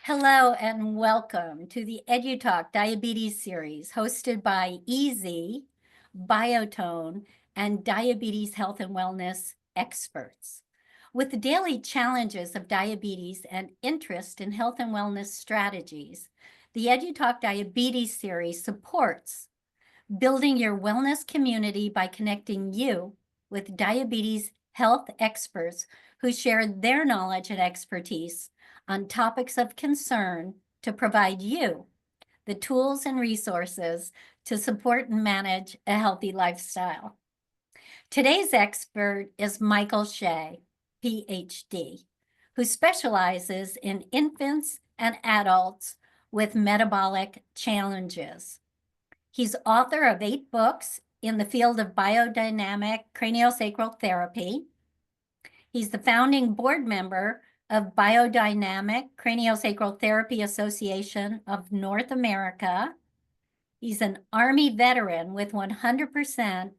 Hello and welcome to the EduTalk Diabetes Series hosted by EZ, Biotone, and diabetes health and wellness experts. With the daily challenges of diabetes and interest in health and wellness strategies, the EduTalk Diabetes Series supports building your wellness community by connecting you with diabetes health experts who share their knowledge and expertise on topics of concern to provide you the tools and resources to support and manage a healthy lifestyle. Today's expert is Michael Shea, PhD, who specializes in infants and adults with metabolic challenges. He's author of 8 books in the field of biodynamic craniosacral therapy. He's the founding board member of Biodynamic Craniosacral Therapy Association of North America. He's an Army veteran with 100%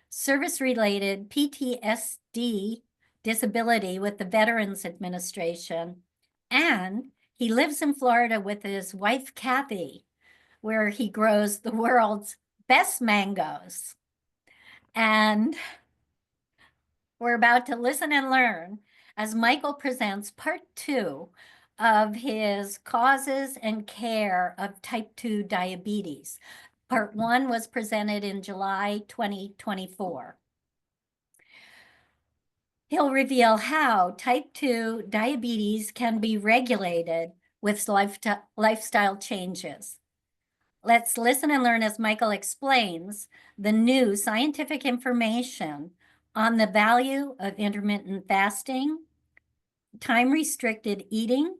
service-related PTSD disability with the Veterans Administration. And he lives in Florida with his wife, Kathy, where he grows the world's best mangoes. And we're about to listen and learn as Michael presents part 2 of his causes and care of type 2 diabetes. Part 1 was presented in July 2024. He'll reveal how type 2 diabetes can be regulated with lifestyle changes. Let's listen and learn as Michael explains the new scientific information on the value of intermittent fasting, time-restricted eating,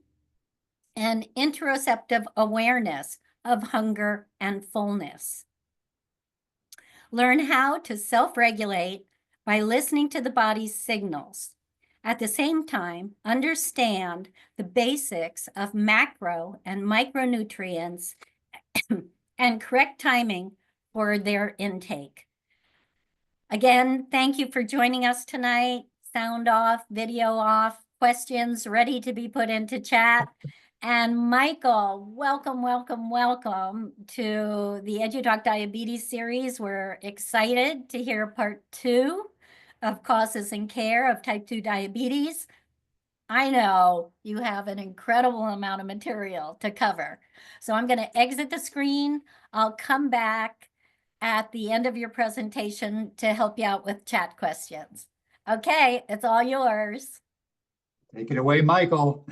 and interoceptive awareness of hunger and fullness. Learn how to self-regulate by listening to the body's signals. At the same time, understand the basics of macro and micronutrients and correct timing for their intake. Again, thank you for joining us tonight. Sound off, video off, questions ready to be put into chat. And Michael, welcome, welcome, welcome to the EduTalk Diabetes Series. We're excited to hear part 2 of causes and care of type 2 diabetes. I know you have an incredible amount of material to cover. So I'm going to exit the screen. I'll come back at the end of your presentation to help you out with chat questions. Okay, it's all yours. Take it away, Michael.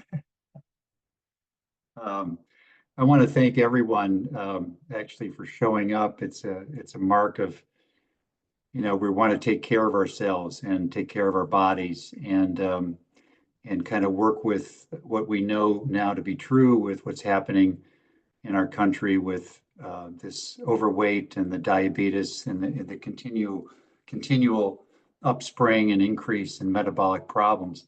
I want to thank everyone actually for showing up. It's a mark of, we want to take care of ourselves and take care of our bodies and kind of work with what we know now to be true with what's happening in our country with this overweight and the diabetes and the continual upspring and increase in metabolic problems.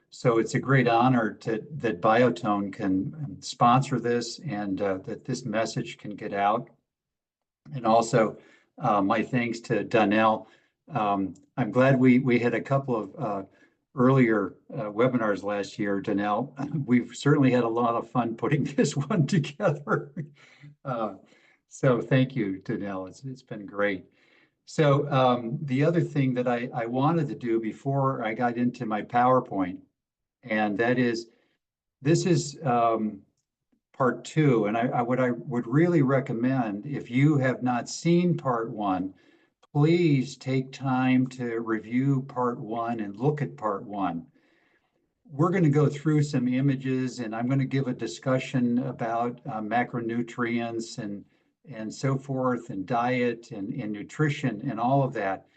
So it's a great honor that Biotone can sponsor this and that this message can get out. And also my thanks to Donnell. I'm glad we had a couple of earlier webinars last year, Donnell. We've certainly had a lot of fun putting this one together. So thank you, Donnell. It's been great. So the other thing that I wanted to do before I got into my PowerPoint, and that is, this is part 2. And what I would really recommend, if you have not seen part 1, please take time to review part 1 and look at part 1. We're going to go through some images, and I'm going to give a discussion about macronutrients and so forth, and diet and nutrition and all of that.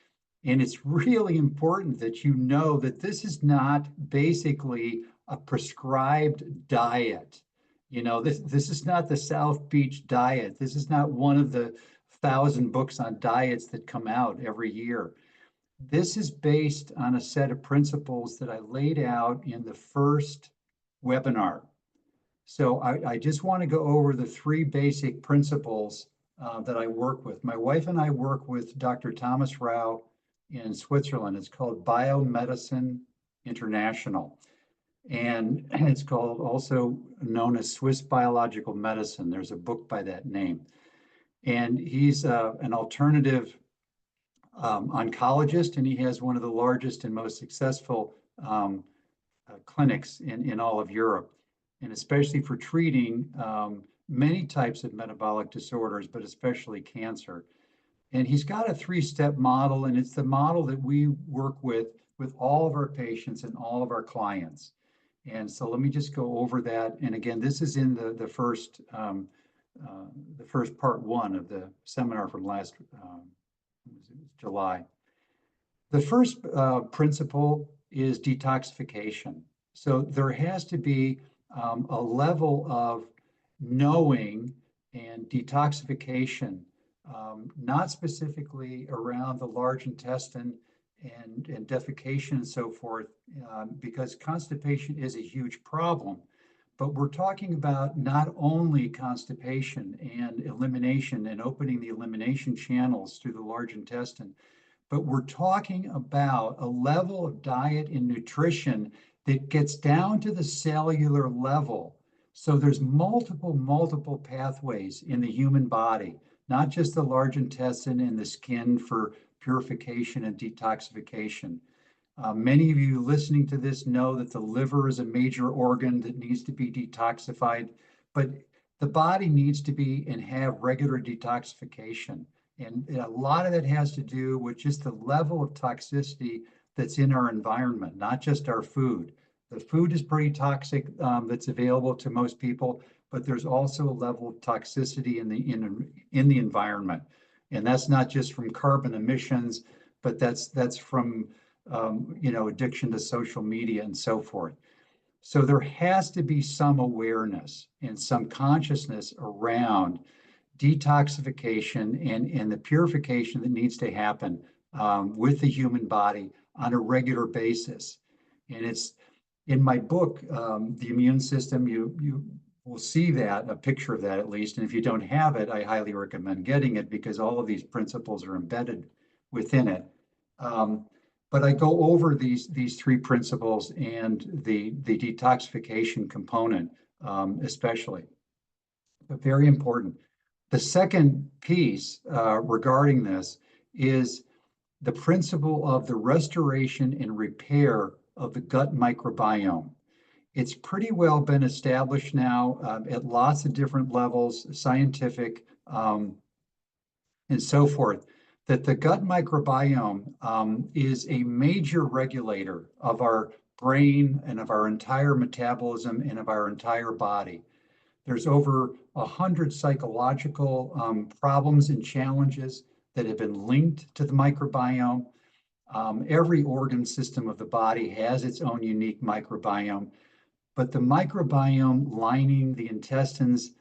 And it's really important that you know that this is not basically a prescribed diet. This is not the South Beach diet. This is not one of the 1,000 books on diets that come out every year. This is based on a set of principles that I laid out in the first webinar. So I just want to go over the 3 basic principles that I work with. My wife and I work with Dr. Thomas Rau in Switzerland. It's called Biomedicine International. And it's called, also known as Swiss biological medicine. There's a book by that name. And he's an alternative oncologist, and he has one of the largest and most successful clinics in all of Europe, and especially for treating many types of metabolic disorders, but especially cancer. And he's got a three-step model, and it's the model that we work with all of our patients and all of our clients. And so let me just go over that. And again, this is in the first part one of the seminar from last July. The first principle is detoxification. So there has to be a level of knowing and detoxification, not specifically around the large intestine and defecation and so forth, because constipation is a huge problem. But we're talking about not only constipation and elimination and opening the elimination channels through the large intestine, but we're talking about a level of diet and nutrition that gets down to the cellular level. So there's multiple pathways in the human body, not just the large intestine and the skin for purification and detoxification. Many of you listening to this know that the liver is a major organ that needs to be detoxified, but the body needs to be and have regular detoxification. And a lot of that has to do with just the level of toxicity that's in our environment, not just our food. The food is pretty toxic that's available to most people, but there's also a level of toxicity in the environment. And that's not just from carbon emissions, but that's from addiction to social media and so forth. So there has to be some awareness and some consciousness around detoxification and the purification that needs to happen with the human body on a regular basis. And it's in my book, The Immune System, you will see that, a picture of that at least. And if you don't have it, I highly recommend getting it because all of these principles are embedded within it. But I go over these three principles and the detoxification component, especially. But very important. The second piece regarding this is the principle of the restoration and repair of the gut microbiome. It's pretty well been established now at lots of different levels, scientific and so forth, that the gut microbiome is a major regulator of our brain and of our entire metabolism and of our entire body. There's over 100 psychological problems and challenges that have been linked to the microbiome. Every organ system of the body has its own unique microbiome, but the microbiome lining the intestines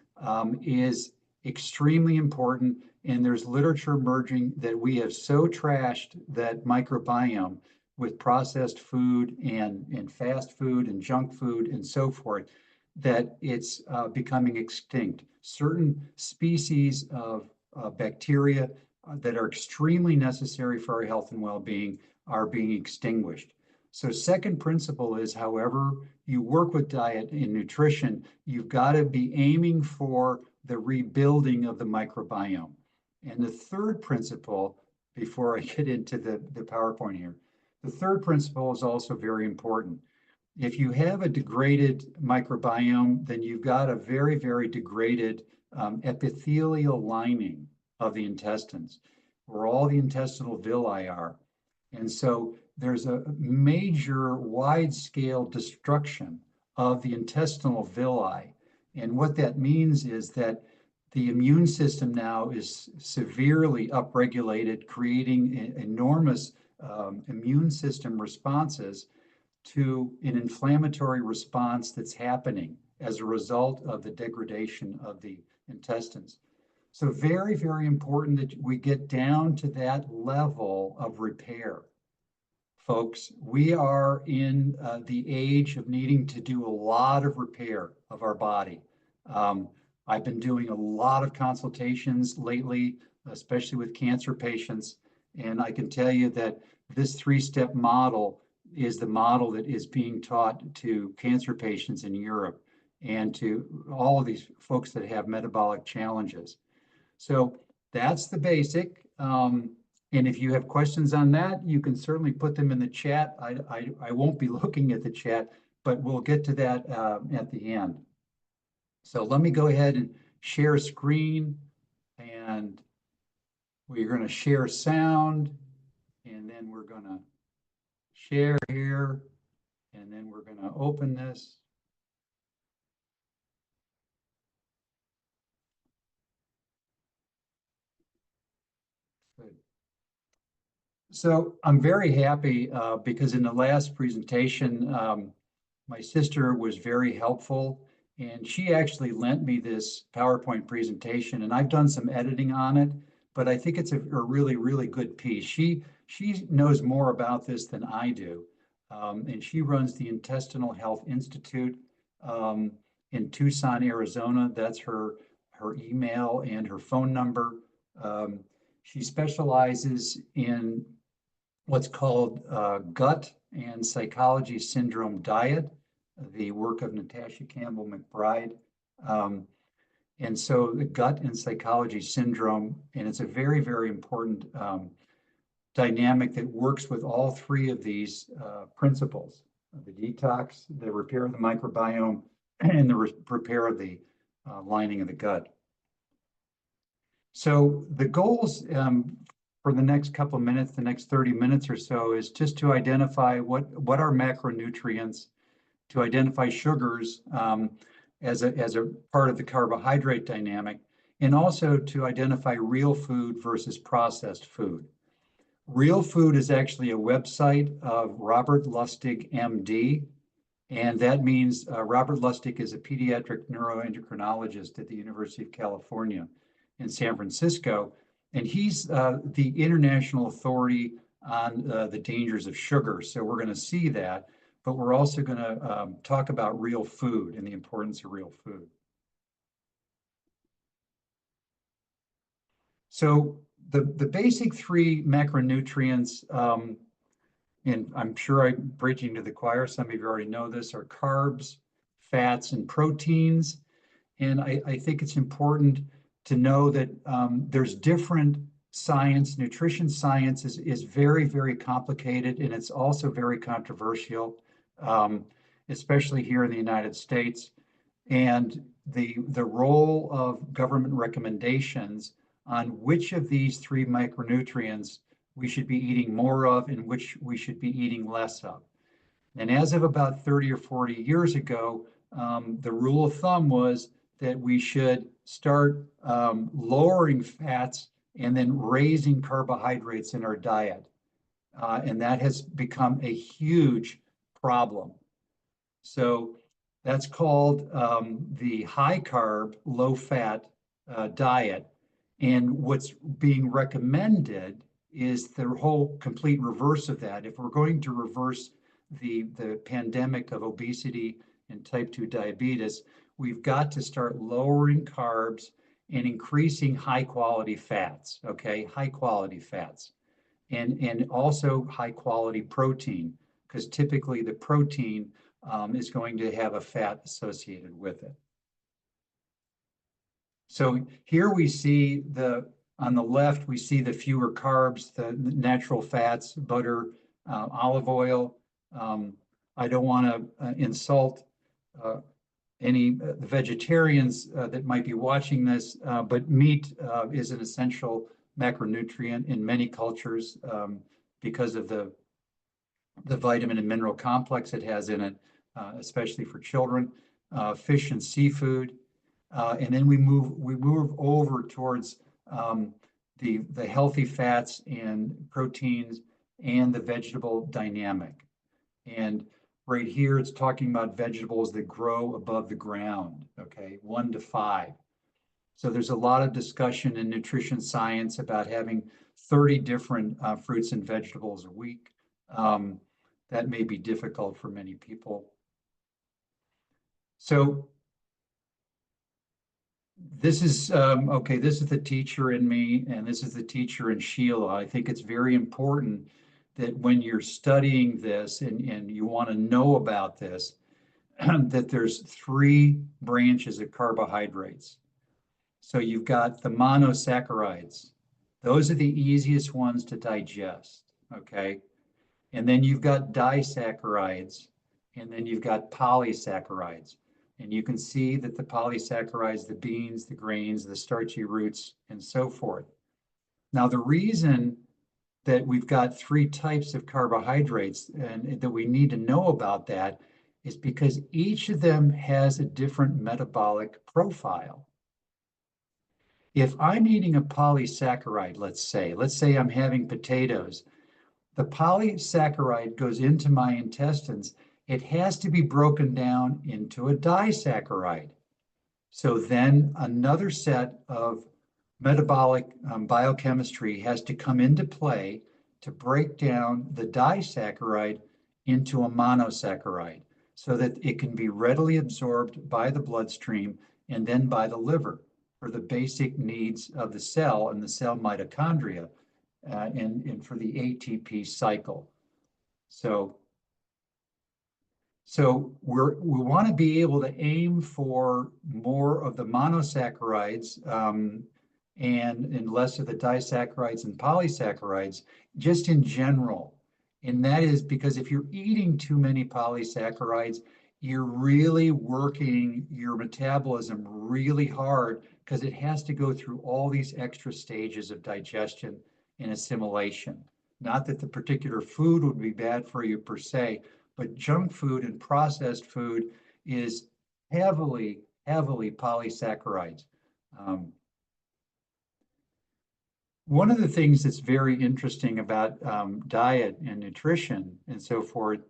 is extremely important. And there's literature emerging that we have so trashed that microbiome with processed food and fast food and junk food and so forth, that it's becoming extinct. Certain species of bacteria that are extremely necessary for our health and well-being are being extinguished. So second principle is, however you work with diet and nutrition, you've got to be aiming for the rebuilding of the microbiome. And the third principle, before I get into the PowerPoint here, the third principle is also very important. If you have a degraded microbiome, then you've got a very degraded epithelial lining of the intestines, where all the intestinal villi are. And so there's a major wide-scale destruction of the intestinal villi. And what that means is that the immune system now is severely upregulated, creating enormous immune system responses to an inflammatory response that's happening as a result of the degradation of the intestines. So very important that we get down to that level of repair. Folks, we are in the age of needing to do a lot of repair of our body. I've been doing a lot of consultations lately, especially with cancer patients, and I can tell you that this three-step model is the model that is being taught to cancer patients in Europe and to all of these folks that have metabolic challenges. So that's the basic. And if you have questions on that, you can certainly put them in the chat. I won't be looking at the chat, but we'll get to that at the end. So let me go ahead and share a screen, and we're going to share sound, and then we're going to share here, and then we're going to open this. Good. So I'm very happy because in the last presentation, my sister was very helpful, and she actually lent me this PowerPoint presentation, and I've done some editing on it, but I think it's a really, really good piece. She knows more about this than I do, and she runs the Intestinal Health Institute in Tucson, Arizona. That's her email and her phone number. She specializes in what's called gut and psychology syndrome diet, the work of Natasha Campbell McBride. And so the gut and psychology syndrome, and it's a very, very important dynamic that works with all three of these principles: the detox, the repair of the microbiome, and the repair of the lining of the gut. So the goals for the next couple of minutes, the next 30 minutes or so, is just to identify what are macronutrients, to identify sugars as a part of the carbohydrate dynamic, and also to identify real food versus processed food. Real Food is actually a website of Robert Lustig, MD, and that means Robert Lustig is a pediatric neuroendocrinologist at the University of California in San Francisco, and he's the international authority on the dangers of sugar. So we're going to see that, but we're also going to talk about real food and the importance of real food. So the basic three macronutrients, and I'm sure I'm preaching to the choir, some of you already know this, are carbs, fats, and proteins. And I think it's important to know that there's different science. Nutrition science is very, very complicated, and it's also very controversial, especially here in the United States. And the role of government recommendations on which of these three micronutrients we should be eating more of and which we should be eating less of. And as of about 30 or 40 years ago, the rule of thumb was that we should start lowering fats and then raising carbohydrates in our diet. And that has become a huge problem. So that's called the high carb, low fat diet. And what's being recommended is the whole complete reverse of that. If we're going to reverse the pandemic of obesity and type 2 diabetes, we've got to start lowering carbs and increasing high quality fats, okay? High quality fats. And also high quality protein, because typically the protein is going to have a fat associated with it. So here we see on the left, we see the fewer carbs, the natural fats, butter, olive oil. I don't want to insult any the vegetarians that might be watching this, but meat is an essential macronutrient in many cultures because of the vitamin and mineral complex it has in it, especially for children. Fish and seafood. And then we move over towards the healthy fats and proteins and the vegetable dynamic. And right here, it's talking about vegetables that grow above the ground, okay, 1 to 5. So there's a lot of discussion in nutrition science about having 30 different fruits and vegetables a week. That may be difficult for many people. So this is, this is the teacher in me, and this is the teacher in Sheila. I think it's very important that when you're studying this and you want to know about this, that there's three branches of carbohydrates. So you've got the monosaccharides. Those are the easiest ones to digest, okay? And then you've got disaccharides, and then you've got polysaccharides. And you can see that the polysaccharides, the beans, the grains, the starchy roots, and so forth. Now, the reason that we've got three types of carbohydrates and that we need to know about that is because each of them has a different metabolic profile. If I'm eating a polysaccharide, let's say I'm having potatoes, the polysaccharide goes into my intestines. It has to be broken down into a disaccharide. So then another set of metabolic biochemistry has to come into play to break down the disaccharide into a monosaccharide so that it can be readily absorbed by the bloodstream and then by the liver for the basic needs of the cell and the cell mitochondria and for the ATP cycle. So we want to be able to aim for more of the monosaccharides and less of the disaccharides and polysaccharides, just in general. And that is because if you're eating too many polysaccharides, you're really working your metabolism really hard because it has to go through all these extra stages of digestion and assimilation. Not that the particular food would be bad for you per se, but junk food and processed food is heavily polysaccharides. One of the things that's very interesting about diet and nutrition and so forth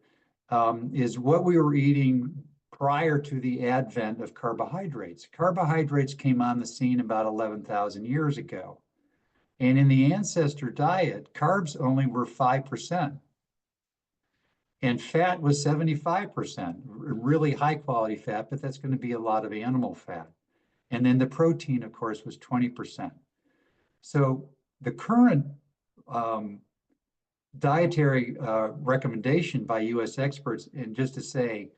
is what we were eating prior to the advent of carbohydrates. Carbohydrates came on the scene about 11,000 years ago. And in the ancestor diet, carbs only were 5%. And fat was 75%, really high quality fat, but that's going to be a lot of animal fat. And then the protein, of course, was 20%. So the current dietary recommendation by US experts, and just to say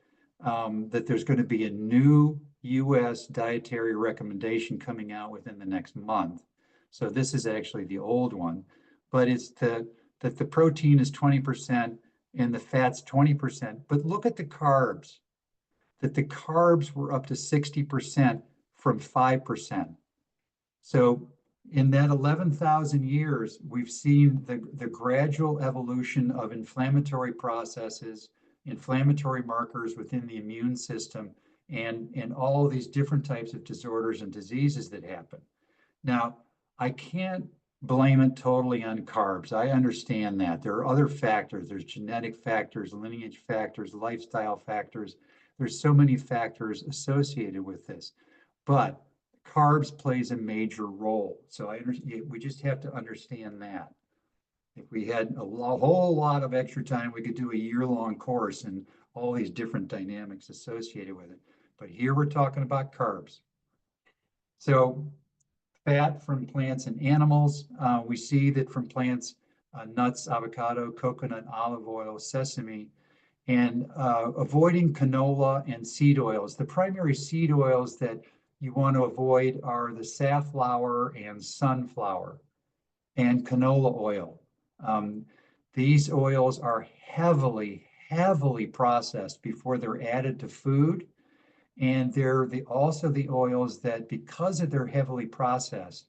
that there's going to be a new US dietary recommendation coming out within the next month. So this is actually the old one, but it's that the protein is 20% and the fat's 20%. But look at the carbs, that the carbs were up to 60% from 5%. So in that 11,000 years, we've seen the gradual evolution of inflammatory processes, inflammatory markers within the immune system, and all of these different types of disorders and diseases that happen. Now, I can't blame it totally on carbs. I understand that. There are other factors. There's genetic factors, lineage factors, lifestyle factors. There's so many factors associated with this. But carbs plays a major role. So we just have to understand that. If we had a whole lot of extra time, we could do a year-long course and all these different dynamics associated with it. But here we're talking about carbs. So fat from plants and animals. We see that from plants, nuts, avocado, coconut, olive oil, sesame, and avoiding canola and seed oils. The primary seed oils that you want to avoid are the safflower and sunflower and canola oil. These oils are heavily processed before they're added to food. And they're also the oils that, because of their heavily processed,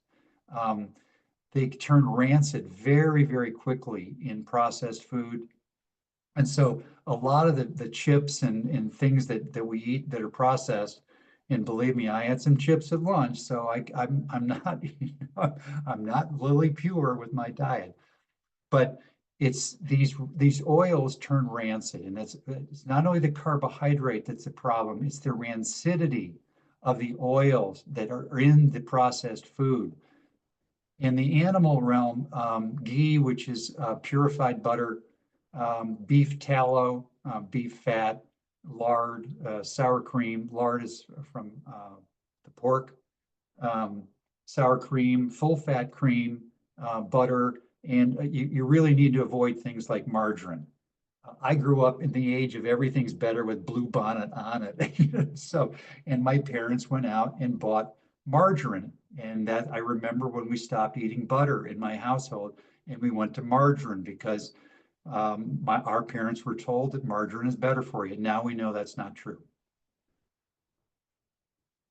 they turn rancid very quickly in processed food. And so a lot of the chips and things that we eat that are processed, and believe me, I had some chips at lunch, so I'm not I'm not lily pure with my diet, but it's these oils turn rancid, and it's not only the carbohydrate that's the problem, it's the rancidity of the oils that are in the processed food. In the animal realm, ghee, which is purified butter, beef tallow, beef fat, lard, sour cream. Lard is from the pork. Sour cream, full fat cream, butter, And you really need to avoid things like margarine. I grew up in the age of everything's better with blue bonnet on it. So, and my parents went out and bought margarine. And that I remember when we stopped eating butter in my household and we went to margarine because our parents were told that margarine is better for you. Now we know that's not true.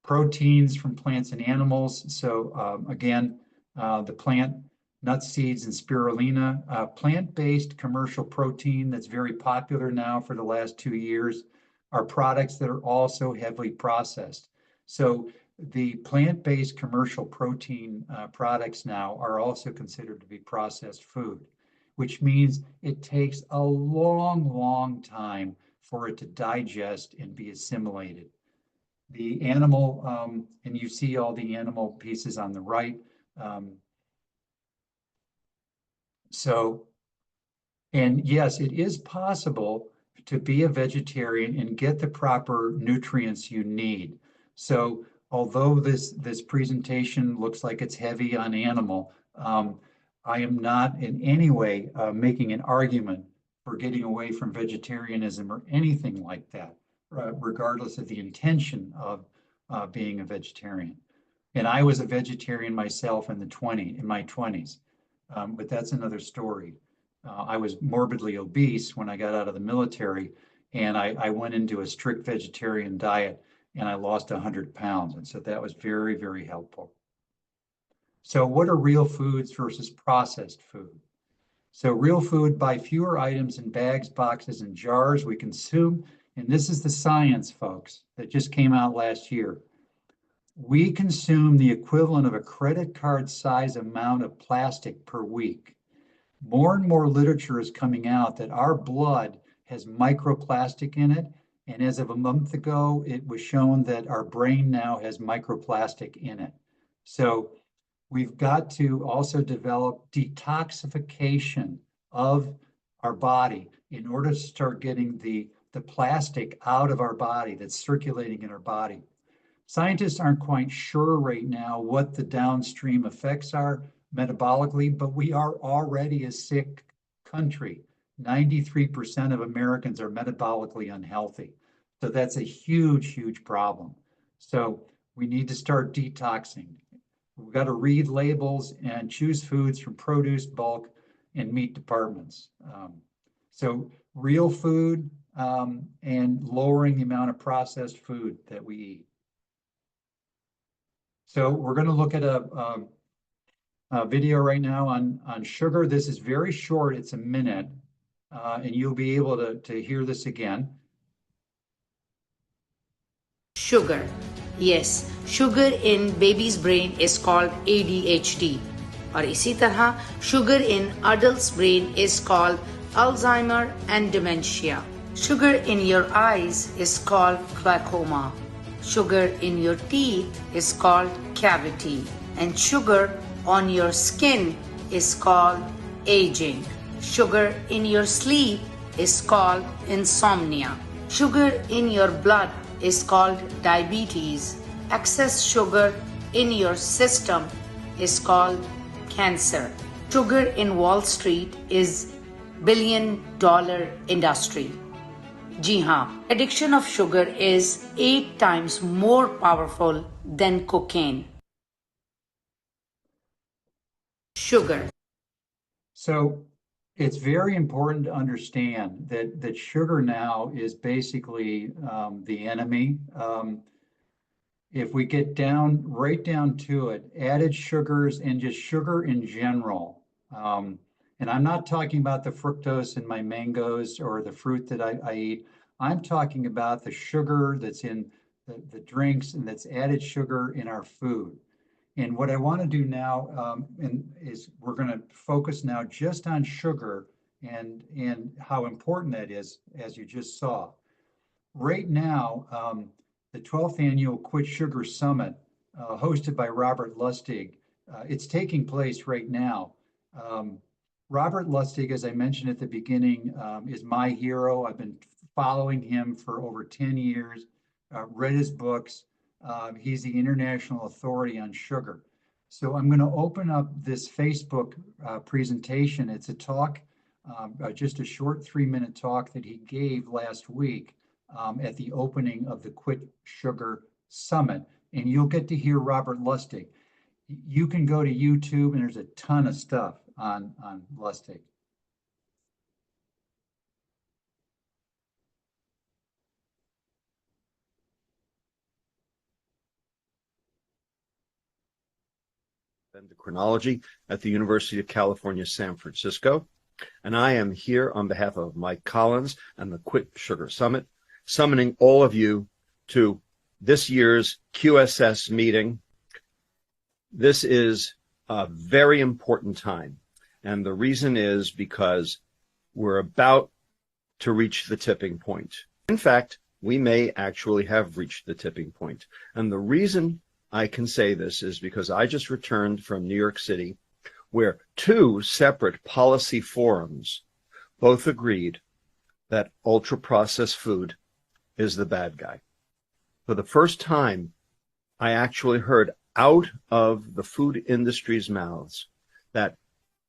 Proteins from plants and animals. So again, the plant, nuts, seeds, and spirulina, plant-based commercial protein that's very popular now for the last 2 years are products that are also heavily processed. So the plant-based commercial protein products now are also considered to be processed food, which means it takes a long, long time for it to digest and be assimilated. The animal, and you see all the animal pieces on the right. So, and yes, it is possible to be a vegetarian and get the proper nutrients you need. So although this presentation looks like it's heavy on animal, I am not in any way making an argument for getting away from vegetarianism or anything like that, regardless of the intention of being a vegetarian. And I was a vegetarian myself in my 20s, but that's another story. I was morbidly obese when I got out of the military, and I went into a strict vegetarian diet, and I lost 100 pounds. And so that was very, very helpful. So what are real foods versus processed food? So real food, buy fewer items in bags, boxes, and jars we consume. And this is the science, folks, that just came out last year. We consume the equivalent of a credit card size amount of plastic per week. More and more literature is coming out that our blood has microplastic in it. And as of a month ago, it was shown that our brain now has microplastic in it. So we've got to also develop detoxification of our body in order to start getting the plastic out of our body that's circulating in our body. Scientists aren't quite sure right now what the downstream effects are metabolically, but we are already a sick country. 93% of Americans are metabolically unhealthy. So that's a huge, huge problem. So we need to start detoxing. We've got to read labels and choose foods from produce, bulk, and meat departments. So real food and lowering the amount of processed food that we eat. So we're going to look at a video right now on sugar. This is very short. It's a minute, and you'll be able to hear this again. Sugar. Yes, sugar in baby's brain is called ADHD. और इसी तरह sugar in adult's brain is called Alzheimer and dementia. Sugar in your eyes is called glaucoma. Sugar in your teeth is called cavity. And sugar on your skin is called aging. Sugar in your sleep is called insomnia. Sugar in your blood is called diabetes. Excess sugar in your system is called cancer. Sugar in Wall Street is billion-dollar industry. जी हाँ, addiction of sugar is 8 times more powerful than cocaine. Sugar. So it's very important to understand that sugar now is basically the enemy. If we get right down to it, added sugars and just sugar in general, and I'm not talking about the fructose in my mangoes or the fruit that I eat. I'm talking about the sugar that's in the drinks and that's added sugar in our food. And what I want to do now is we're going to focus now just on sugar and how important that is, as you just saw. Right now, the 12th annual Quit Sugar Summit, hosted by Robert Lustig, it's taking place right now. Robert Lustig, as I mentioned at the beginning, is my hero. I've been following him for over 10 years, read his books. He's the international authority on sugar. So I'm going to open up this Facebook presentation. It's a talk, just a short 3-minute talk that he gave last week at the opening of the Quit Sugar Summit. And you'll get to hear Robert Lustig. You can go to YouTube and there's a ton of stuff on Lustig. Endocrinology at the University of California, San Francisco. And I am here on behalf of Mike Collins and the Quit Sugar Summit, summoning all of you to this year's QSS meeting. This is a very important time. And the reason is because we're about to reach the tipping point. In fact, we may actually have reached the tipping point. And the reason I can say this is because I just returned from New York City, where 2 separate policy forums both agreed that ultra-processed food is the bad guy. For the first time, I actually heard out of the food industry's mouths that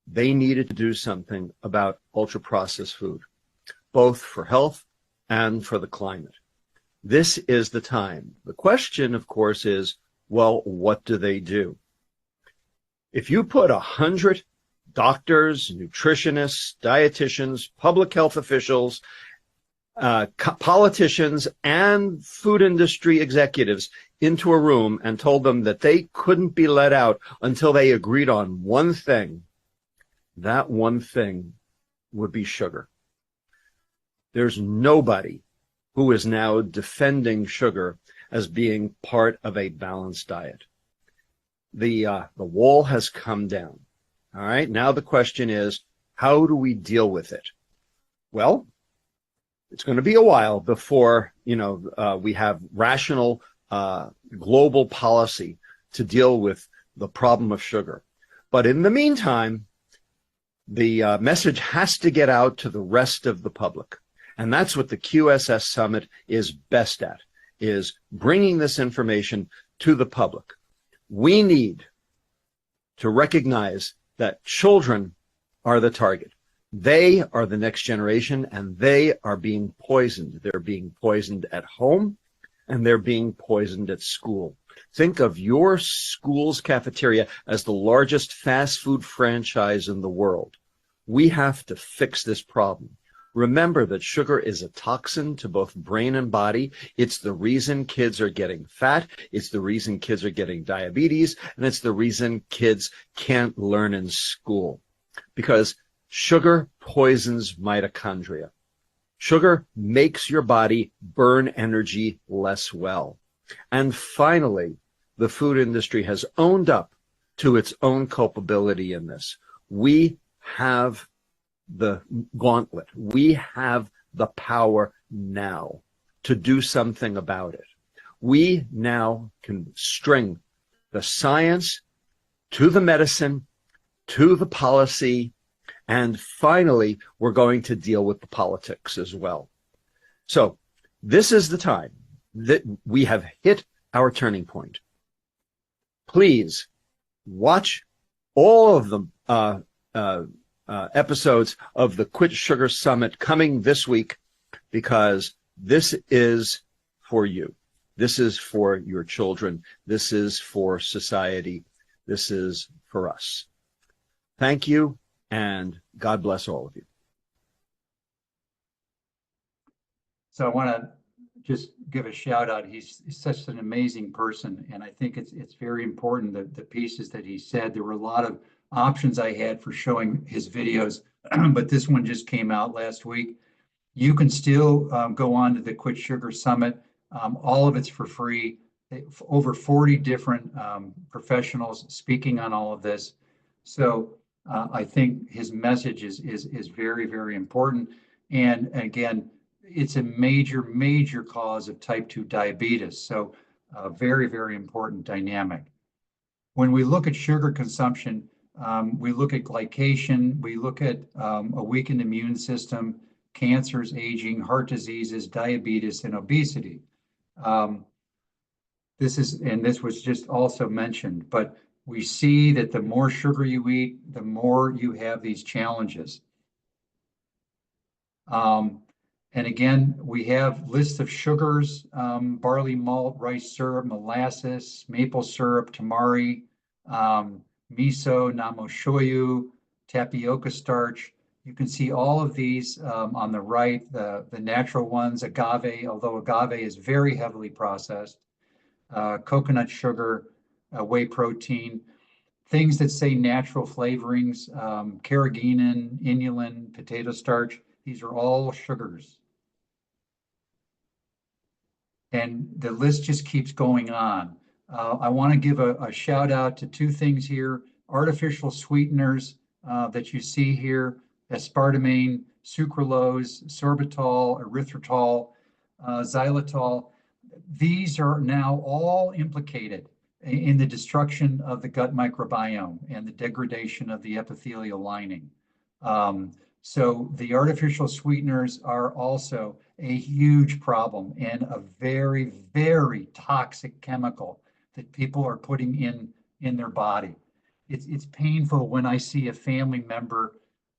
they needed to do something about ultra-processed food, both for health and for the climate. This is the time. The question, of course, is, well, what do they do? If you put 100 doctors, nutritionists, dietitians, public health officials, politicians, and food industry executives into a room and told them that they couldn't be let out until they agreed on one thing, that one thing would be sugar. There's nobody who is now defending sugar as being part of a balanced diet. The wall has come down. All right. Now the question is, how do we deal with it? Well, it's going to be a while before, we have rational global policy to deal with the problem of sugar. But in the meantime, the message has to get out to the rest of the public. And that's what the QSS Summit is best at, is bringing this information to the public. We need to recognize that children are the target. They are the next generation, and they are being poisoned. They're being poisoned at home, and they're being poisoned at school. Think of your school's cafeteria as the largest fast food franchise in the world. We have to fix this problem. Remember that sugar is a toxin to both brain and body. It's the reason kids are getting fat. It's the reason kids are getting diabetes. And it's the reason kids can't learn in school. Because sugar poisons mitochondria. Sugar makes your body burn energy less well. And finally, the food industry has owned up to its own culpability in this. We have the gauntlet. We have the power now to do something about it. We now can string the science to the medicine, to the policy, and finally, we're going to deal with the politics as well. So this is the time that we have hit our turning point. Please watch all of the episodes of the Quit Sugar Summit coming this week, because this is for you. This is for your children. This is for society. This is for us. Thank you, and God bless all of you. So I want to just give a shout out. He's such an amazing person, and I think it's very important that the pieces that he said. There were a lot of options I had for showing his videos, but this one just came out last week. You can still go on to the Quit Sugar Summit. All of it's for free. Over 40 different professionals speaking on all of this. So I think his message is very, very important. And again, it's a major, major cause of type 2 diabetes. So very, very important dynamic. When we look at sugar consumption, we look at glycation, we look at a weakened immune system, cancers, aging, heart diseases, diabetes, and obesity. This was just also mentioned, but we see that the more sugar you eat, the more you have these challenges. And again, we have lists of sugars, barley malt, rice syrup, molasses, maple syrup, tamari, miso, namoshoyu, tapioca starch. You can see all of these on the right, the natural ones, agave, although agave is very heavily processed, coconut sugar, whey protein, things that say natural flavorings, carrageenan, inulin, potato starch. These are all sugars. And the list just keeps going on. I want to give a shout out to two things here. Artificial sweeteners that you see here, aspartame, sucralose, sorbitol, erythritol, xylitol. These are now all implicated in the destruction of the gut microbiome and the degradation of the epithelial lining. So the artificial sweeteners are also a huge problem and a very, very toxic chemical that people are putting in their body. It's painful when I see a family member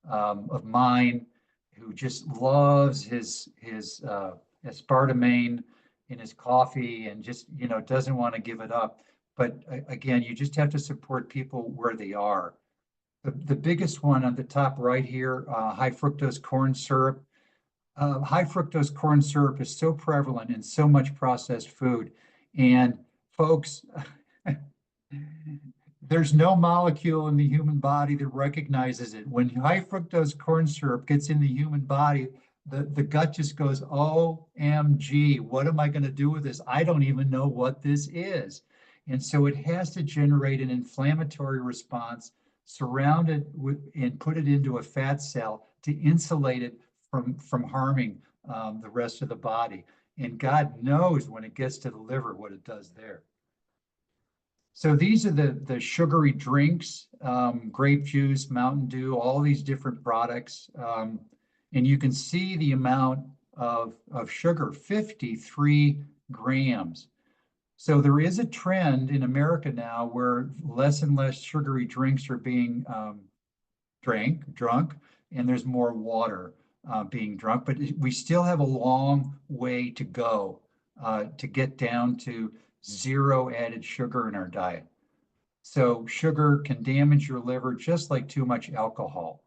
of mine who just loves his aspartame in his coffee and just, doesn't want to give it up. But again, you just have to support people where they are. The biggest one on the top right here, high fructose corn syrup. High fructose corn syrup is so prevalent in so much processed food. And folks, there's no molecule in the human body that recognizes it. When high fructose corn syrup gets in the human body, the gut just goes, OMG, what am I going to do with this? I don't even know what this is. And so it has to generate an inflammatory response, surround it with, and put it into a fat cell to insulate it from harming the rest of the body. And God knows when it gets to the liver what it does there. So these are the sugary drinks, grape juice, Mountain Dew, all these different products. And you can see the amount of sugar, 53 grams. So there is a trend in America now where less and less sugary drinks are being drunk, and there's more water being drunk. But we still have a long way to go to get down to zero added sugar in our diet. So sugar can damage your liver just like too much alcohol.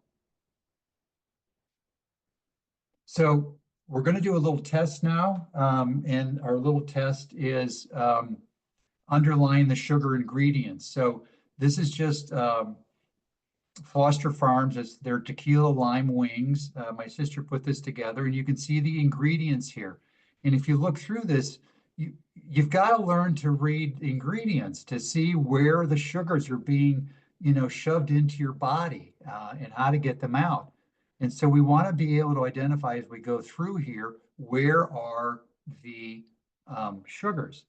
So we're going to do a little test now, and our little test is underline the sugar ingredients. So this is just Foster Farms. It's their tequila lime wings. My sister put this together, and you can see the ingredients here. And if you look through this, you've got to learn to read ingredients to see where the sugars are being, shoved into your body and how to get them out. And so we want to be able to identify as we go through here, where are the sugars?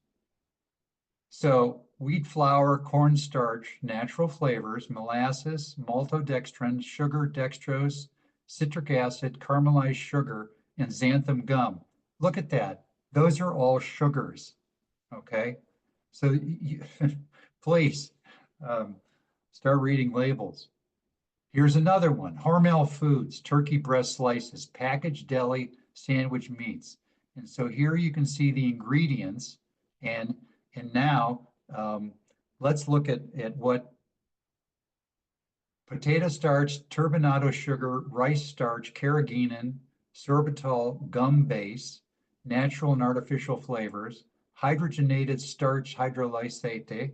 So wheat flour, cornstarch, natural flavors, molasses, maltodextrin, sugar, dextrose, citric acid, caramelized sugar, and xanthan gum. Look at that. Those are all sugars, okay? So please start reading labels. Here's another one, Hormel Foods, turkey breast slices, packaged deli sandwich meats. And so here you can see the ingredients. And now let's look at what potato starch, turbinado sugar, rice starch, carrageenan, sorbitol, gum base, natural and artificial flavors, hydrogenated starch hydrolysate,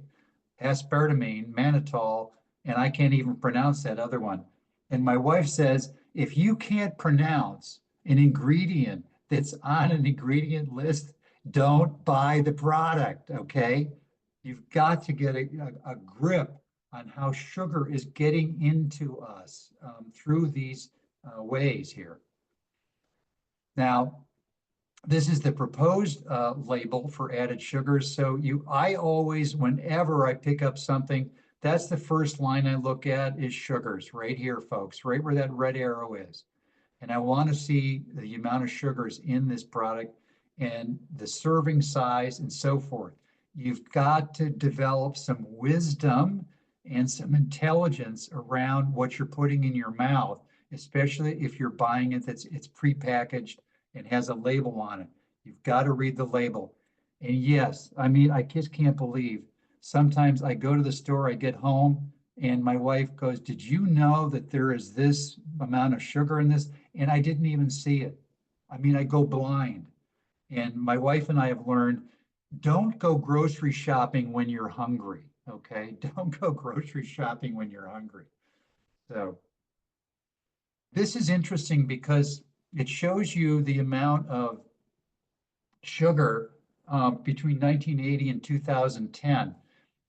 aspartame, mannitol, and I can't even pronounce that other one. And my wife says, if you can't pronounce an ingredient that's on an ingredient list, don't buy the product, okay? You've got to get a grip on how sugar is getting into us through these ways here. Now, this is the proposed label for added sugars. So I always, whenever I pick up something, that's the first line I look at is sugars right here, folks, right where that red arrow is. And I want to see the amount of sugars in this product and the serving size and so forth. You've got to develop some wisdom and some intelligence around what you're putting in your mouth, especially if you're buying it it's prepackaged and has a label on it. You've got to read the label. And yes, I mean, I just can't believe sometimes I go to the store, I get home, and my wife goes, "Did you know that there is this amount of sugar in this?" And I didn't even see it. I mean, I go blind. And my wife and I have learned, don't go grocery shopping when you're hungry. Okay. Don't go grocery shopping when you're hungry. So this is interesting because it shows you the amount of sugar between 1980 and 2010.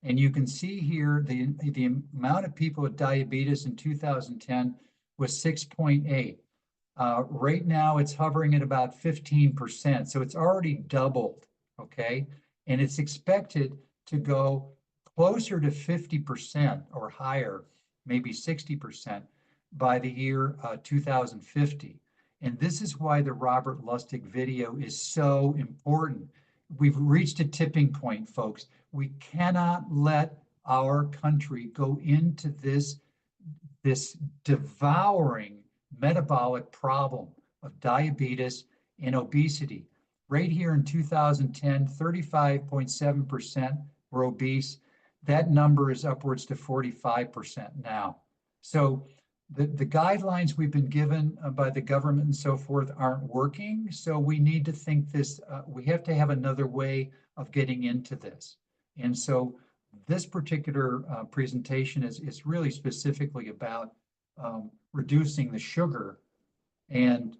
And you can see here the amount of people with diabetes in 2010 was 6.8. Right now, it's hovering at about 15%. So it's already doubled, okay? And it's expected to go closer to 50% or higher, maybe 60% by the year 2050. And this is why the Robert Lustig video is so important. We've reached a tipping point, folks. We cannot let our country go into this devouring metabolic problem of diabetes and obesity. Right here in 2010, 35.7% were obese. That number is upwards to 45% now. So the guidelines we've been given by the government and so forth aren't working. So we need to think this, we have to have another way of getting into this. And so this particular presentation is really specifically about reducing the sugar. And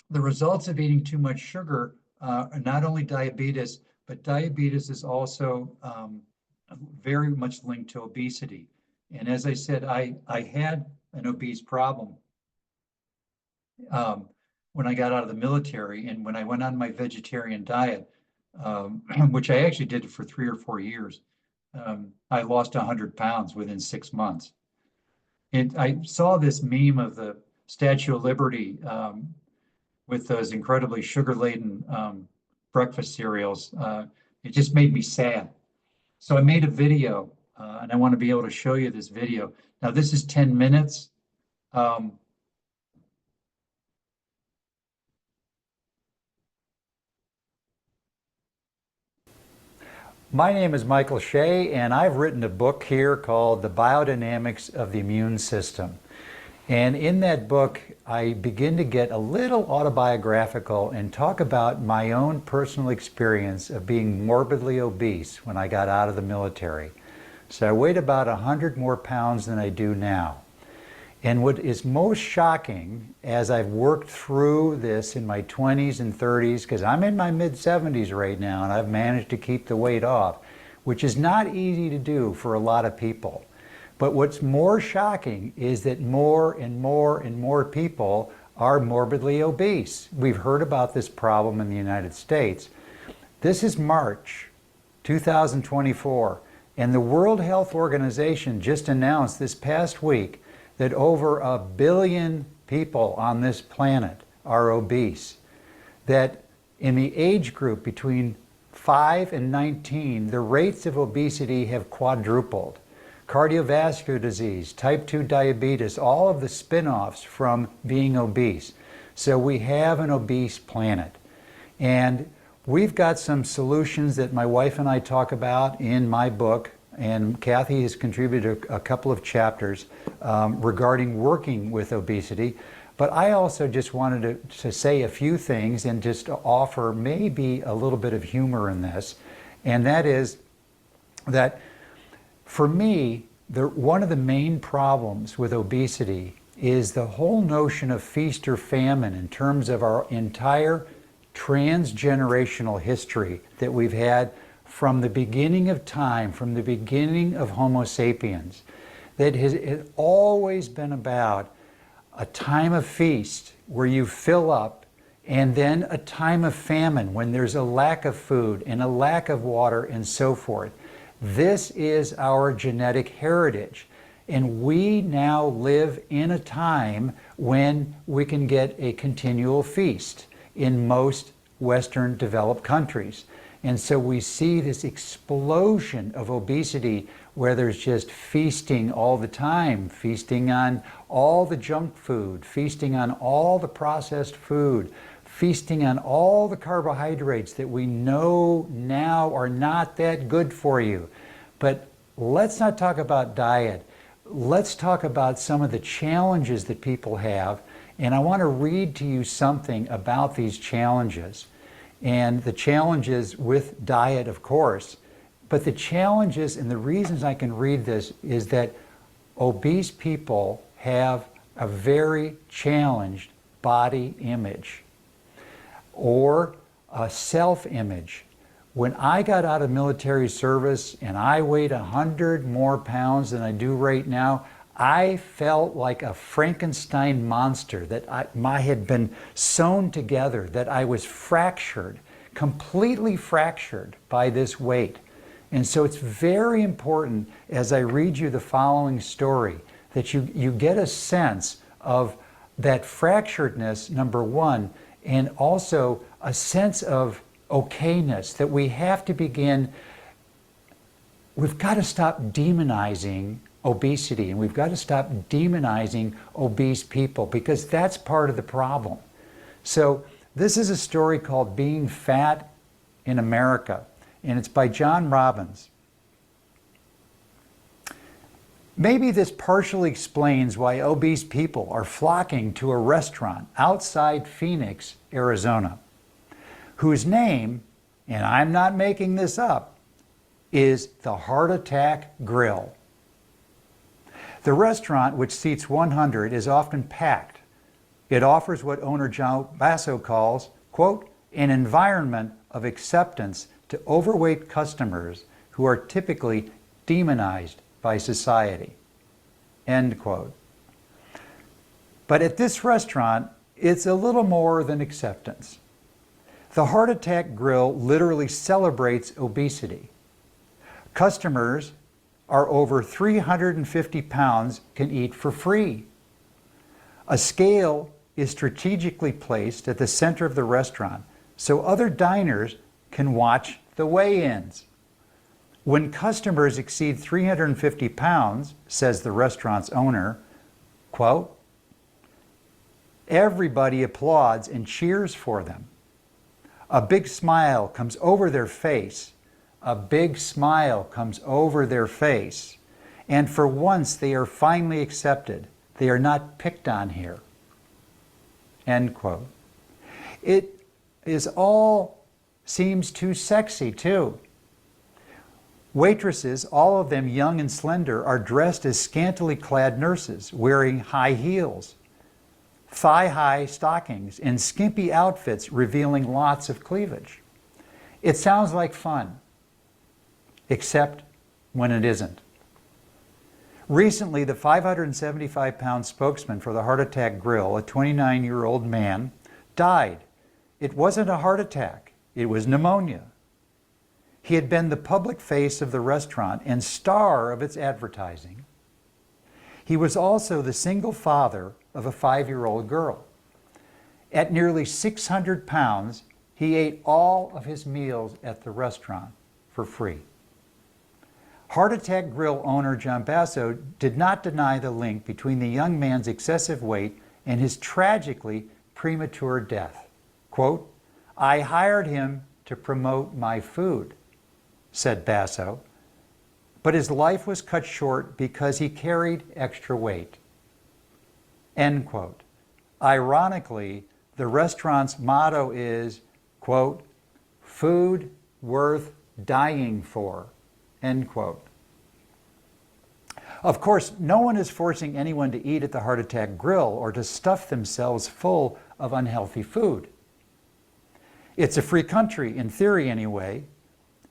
the results of eating too much sugar are not only diabetes, but diabetes is also very much linked to obesity. And as I said, I had an obese problem when I got out of the military, and when I went on my vegetarian diet, which I actually did it for 3 or 4 years, I lost 100 pounds within 6 months. And I saw this meme of the Statue of Liberty with those incredibly sugar-laden breakfast cereals. It just made me sad. So I made a video, and I want to be able to show you this video. Now, this is 10 minutes. My name is Michael Shea, and I've written a book here called The Biodynamics of the Immune System. And in that book, I begin to get a little autobiographical and talk about my own personal experience of being morbidly obese when I got out of the military. So I weighed about 100 more pounds than I do now. And what is most shocking as I've worked through this in my 20s and 30s, because I'm in my mid-70s right now and I've managed to keep the weight off, which is not easy to do for a lot of people. But what's more shocking is that more and more and more people are morbidly obese. We've heard about this problem in the United States. This is March 2024, and the World Health Organization just announced this past week that over 1 billion people on this planet are obese. That in the age group between 5 and 19, the rates of obesity have quadrupled. Cardiovascular disease, type 2 diabetes, all of the spin-offs from being obese. So we have an obese planet. And we've got some solutions that my wife and I talk about in my book, and Kathy has contributed a couple of chapters regarding working with obesity. But I also just wanted to say a few things and just to offer maybe a little bit of humor in this. And that is that for me, one of the main problems with obesity is the whole notion of feast or famine in terms of our entire transgenerational history that we've had from the beginning of time, from the beginning of Homo sapiens, that has always been about a time of feast where you fill up, and then a time of famine when there's a lack of food and a lack of water and so forth. This is our genetic heritage. And we now live in a time when we can get a continual feast in most Western developed countries. And so we see this explosion of obesity where there's just feasting all the time, feasting on all the junk food, feasting on all the processed food, feasting on all the carbohydrates that we know now are not that good for you. But let's not talk about diet. Let's talk about some of the challenges that people have. And I want to read to you something about these challenges. And the challenges with diet, of course. But the challenges and the reasons I can read this is that obese people have a very challenged body image or a self-image. When I got out of military service and I weighed 100 more pounds than I do right now, I felt like a Frankenstein monster, that I had been sewn together, that I was fractured, completely fractured by this weight. And so it's very important, as I read you the following story, that you get a sense of that fracturedness, number one, and also a sense of okayness, that we have to begin, we've got to stop demonizing obesity, and we've got to stop demonizing obese people, because that's part of the problem. So this is a story called Being Fat in America, and it's by John Robbins. Maybe this partially explains why obese people are flocking to a restaurant outside Phoenix, Arizona, whose name, and I'm not making this up, is the Heart Attack Grill. The restaurant, which seats 100, is often packed. It offers what owner John Basso calls, quote, an environment of acceptance to overweight customers who are typically demonized by society, end quote. But at this restaurant, it's a little more than acceptance. The Heart Attack Grill literally celebrates obesity. Customers are over 350 pounds can eat for free. A scale is strategically placed at the center of the restaurant so other diners can watch the weigh-ins. When customers exceed 350 pounds, says the restaurant's owner, quote, everybody applauds and cheers for them. A big smile comes over their face. A big smile comes over their face. And for once they are finally accepted. They are not picked on here. End quote. It is all seems too sexy too. Waitresses, all of them young and slender, are dressed as scantily clad nurses, wearing high heels, thigh-high stockings, and skimpy outfits revealing lots of cleavage. It sounds like fun, except when it isn't. Recently, the 575-pound spokesman for the Heart Attack Grill, a 29-year-old man, died. It wasn't a heart attack, it was pneumonia. He had been the public face of the restaurant and star of its advertising. He was also the single father of a 5-year-old girl. At nearly 600 pounds, he ate all of his meals at the restaurant for free. Heart Attack Grill owner John Basso did not deny the link between the young man's excessive weight and his tragically premature death. Quote, I hired him to promote my food, said Basso, but his life was cut short because he carried extra weight. End quote. Ironically, the restaurant's motto is, quote, food worth dying for, end quote. Of course, no one is forcing anyone to eat at the Heart Attack Grill or to stuff themselves full of unhealthy food. It's a free country, in theory anyway,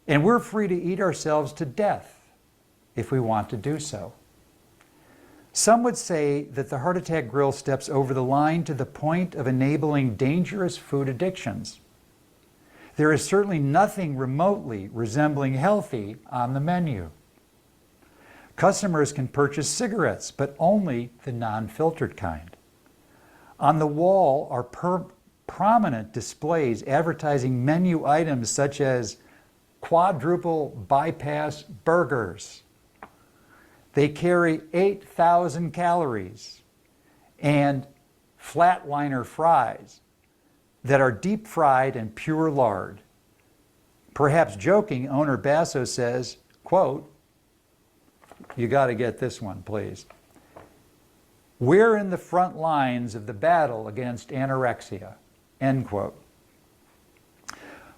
and we're free to eat ourselves to death if we want to do so. Some would say that the Heart Attack Grill steps over the line to the point of enabling dangerous food addictions. There is certainly nothing remotely resembling healthy on the menu. Customers can purchase cigarettes, but only the non-filtered kind. On the wall are prominent displays advertising menu items such as quadruple bypass burgers. They carry 8,000 calories, and flatliner fries that are deep fried in pure lard. Perhaps joking, owner Basso says, quote, "You got to get this one, please. We're in the front lines of the battle against anorexia," end quote.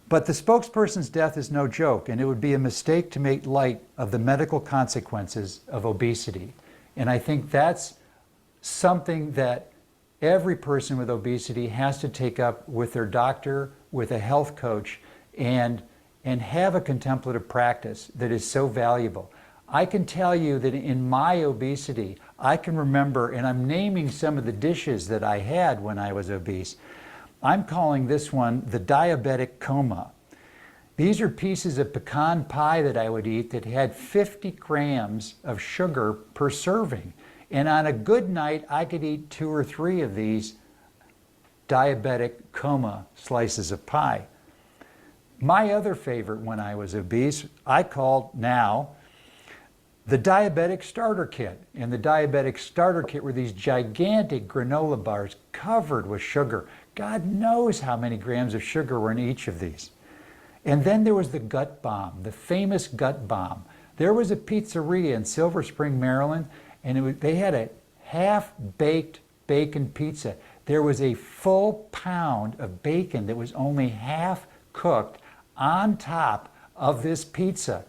But the spokesperson's death is no joke, and it would be a mistake to make light of the medical consequences of obesity. And I think that's something that every person with obesity has to take up with their doctor, with a health coach, and have a contemplative practice that is so valuable. I can tell you that in my obesity, I can remember, and I'm naming some of the dishes that I had when I was obese. I'm calling this one the diabetic coma. These are pieces of pecan pie that I would eat that had 50 grams of sugar per serving. And on a good night, I could eat 2 or 3 of these diabetic coma slices of pie. My other favorite when I was obese, I called now the diabetic starter kit. And the diabetic starter kit were these gigantic granola bars covered with sugar. God knows how many grams of sugar were in each of these. And then there was the gut bomb, the famous gut bomb. There was a pizzeria in Silver Spring, Maryland, and they had a half-baked bacon pizza. There was a full pound of bacon that was only half cooked on top of this pizza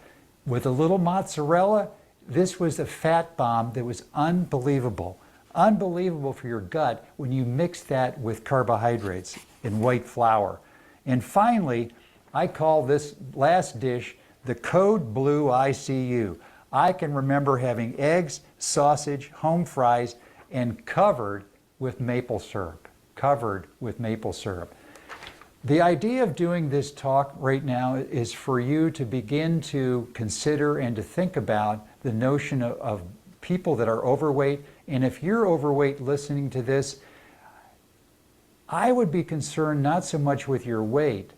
with a little mozzarella. This was a fat bomb that was unbelievable. Unbelievable for your gut when you mix that with carbohydrates and white flour. And finally, I call this last dish the Code Blue ICU. I can remember having eggs, sausage, home fries, and covered with maple syrup. Covered with maple syrup. The idea of doing this talk right now is for you to begin to consider and to think about the notion of people that are overweight. And if you're overweight listening to this, I would be concerned not so much with your weight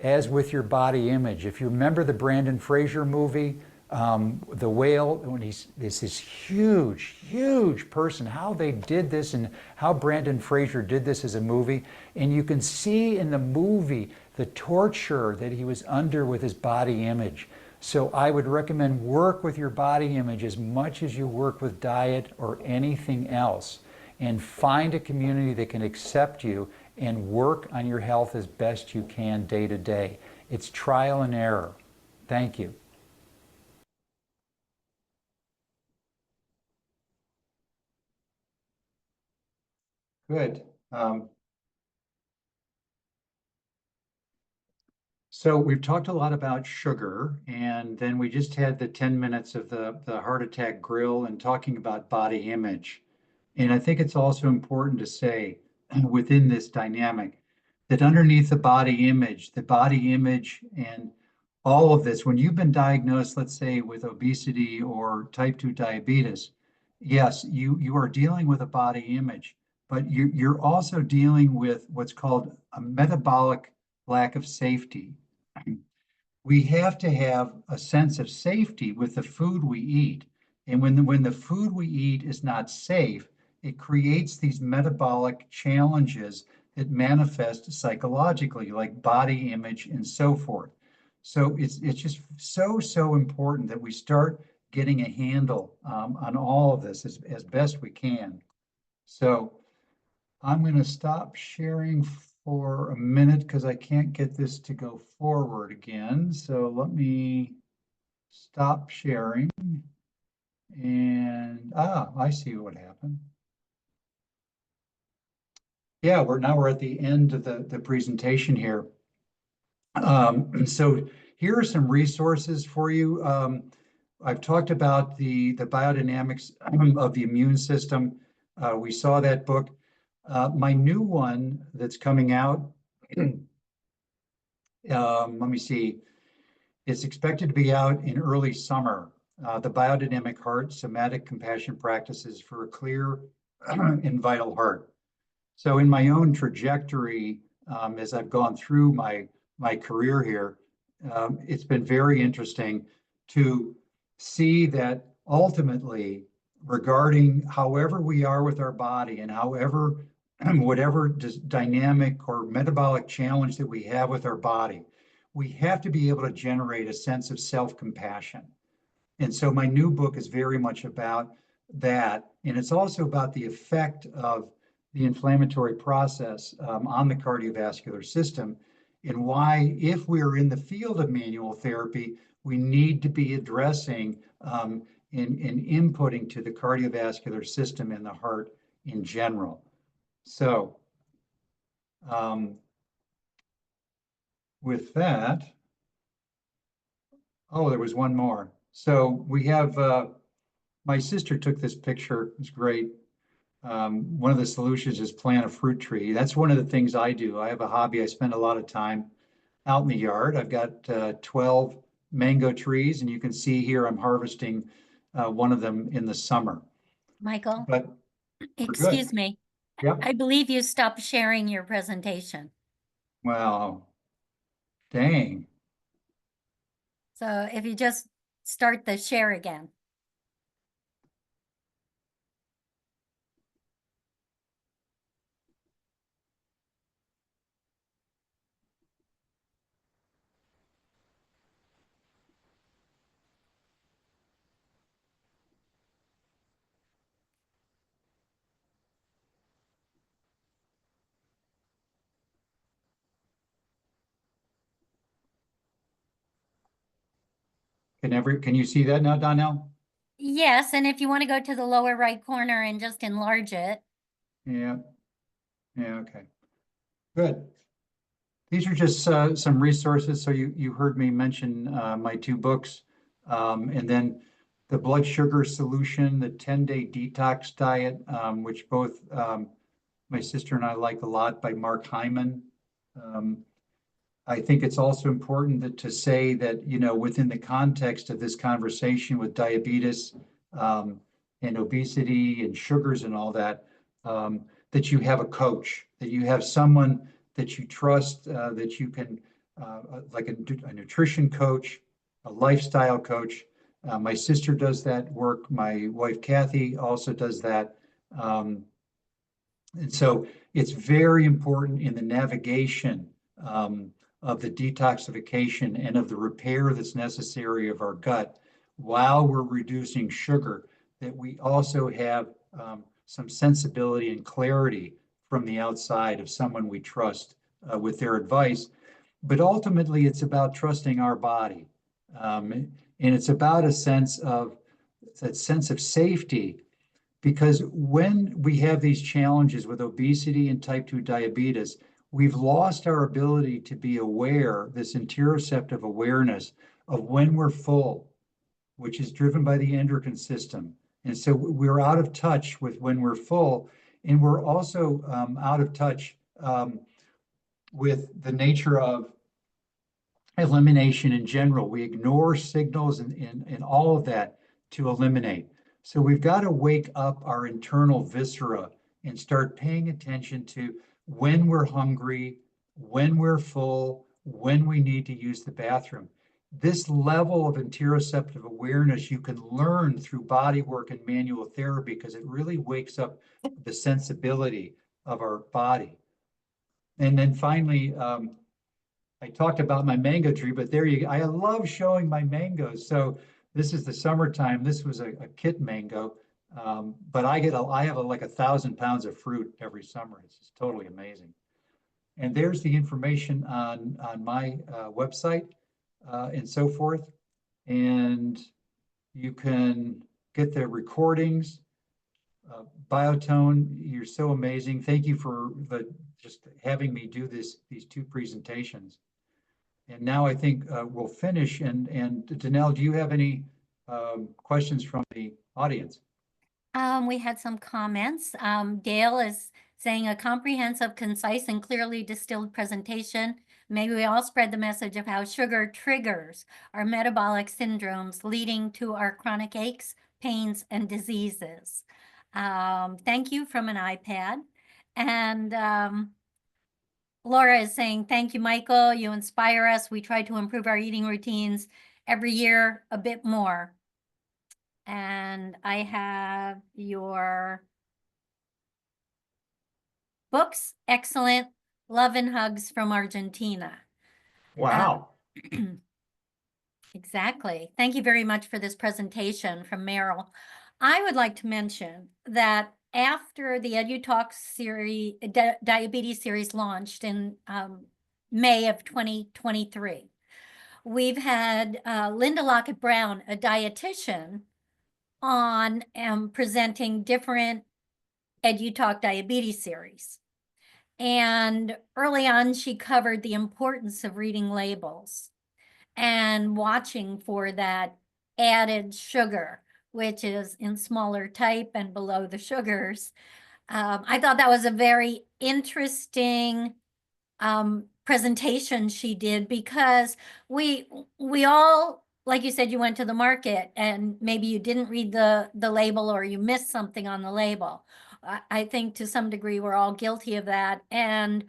as with your body image. If you remember the Brandon Fraser movie, The Whale, when he's this huge person, how they did this and how Brandon Fraser did this as a movie. And you can see in the movie the torture that he was under with his body image. So I would recommend work with your body image as much as you work with diet or anything else, and find a community that can accept you and work on your health as best you can day to day. It's trial and error. Thank you. Good. So we've talked a lot about sugar, and then we just had the 10 minutes of the heart attack grill and talking about body image. And I think it's also important to say within this dynamic that underneath the body image and all of this, when you've been diagnosed, let's say with obesity or type 2 diabetes, yes, you are dealing with a body image, but you're also dealing with what's called a metabolic lack of safety. We have to have a sense of safety with the food we eat. And when the food we eat is not safe, it creates these metabolic challenges that manifest psychologically, like body image and so forth. So it's just so important that we start getting a handle on all of this as best we can. So I'm going to stop sharing for a minute because I can't get this to go forward again. So let me stop sharing. And I see what happened. Yeah, we're at the end of the presentation here. So here are some resources for you. I've talked about the biodynamics of the immune system. We saw that book. My new one that's coming out, let me see, it's expected to be out in early summer. The Biodynamic Heart, Somatic Compassion Practices for a Clear and Vital Heart. So in my own trajectory, as I've gone through my career here, it's been very interesting to see that ultimately, regarding however we are with our body and however whatever dynamic or metabolic challenge that we have with our body, we have to be able to generate a sense of self-compassion. And so my new book is very much about that. And it's also about the effect of the inflammatory process on the cardiovascular system, and why, if we're in the field of manual therapy, we need to be addressing and inputting to the cardiovascular system and the heart in general. So with that, oh, there was one more. So we have, my sister took this picture, it's great. One of the solutions is plant a fruit tree. That's one of the things I do. I have a hobby. I spend a lot of time out in the yard. I've got 12 mango trees, and you can see here I'm harvesting one of them in the summer. Michael, But we're good. excuse me. Yep. I believe you stopped sharing your presentation. Wow. Dang. So if you just start the share again. Can you see that now, Donnell? Yes, and if you want to go to the lower right corner and just enlarge it. Yeah. Yeah, okay. Good. These are just some resources. So you heard me mention my two books, and then the blood sugar solution, the 10-day detox diet, which both my sister and I like a lot, by Mark Hyman. I think it's also important to say that, within the context of this conversation with diabetes and obesity and sugars and all that, that you have a coach, that you have someone that you trust, that you can, like a nutrition coach, a lifestyle coach. My sister does that work. My wife, Kathy, also does that. And so it's very important in the navigation of the detoxification and of the repair that's necessary of our gut while we're reducing sugar, that we also have some sensibility and clarity from the outside of someone we trust with their advice. But ultimately, it's about trusting our body. And it's about a sense of safety, because when we have these challenges with obesity and type 2 diabetes, we've lost our ability to be aware, this interoceptive awareness of when we're full, which is driven by the endocrine system. And so we're out of touch with when we're full, and we're also out of touch with the nature of elimination in general. We ignore signals and all of that to eliminate. So we've got to wake up our internal viscera and start paying attention to when we're hungry, when we're full, when we need to use the bathroom. This level of interoceptive awareness you can learn through body work and manual therapy, because it really wakes up the sensibility of our body. And then finally, I talked about my mango tree, but there you go. I love showing my mangoes. So this is the summertime. This was a kit mango, but I have like 1,000 pounds of fruit every summer. It's just totally amazing. And there's the information on my website and so forth. And you can get the recordings. Biotone, you're so amazing. Thank you for just having me do these two presentations. And now I think we'll finish. And Danelle, do you have any questions from the audience? We had some comments. Dale is saying a comprehensive, concise, and clearly distilled presentation. Maybe we all spread the message of how sugar triggers our metabolic syndromes, leading to our chronic aches, pains, and diseases. Thank you, from an iPad. And Laura is saying, thank you, Michael. You inspire us. We try to improve our eating routines every year a bit more. And I have your books, excellent. Love and hugs from Argentina. Wow. Exactly. Thank you very much for this presentation from Meryl. I would like to mention that after the EduTalk series, diabetes series launched in May of 2023, we've had Linda Lockett Brown, a dietitian, on presenting different EduTalk diabetes series. And early on, she covered the importance of reading labels and watching for that added sugar, which is in smaller type and below the sugars. I thought that was a very interesting presentation she did, because we all, like you said, you went to the market and maybe you didn't read the label, or you missed something on the label. I think to some degree we're all guilty of that. And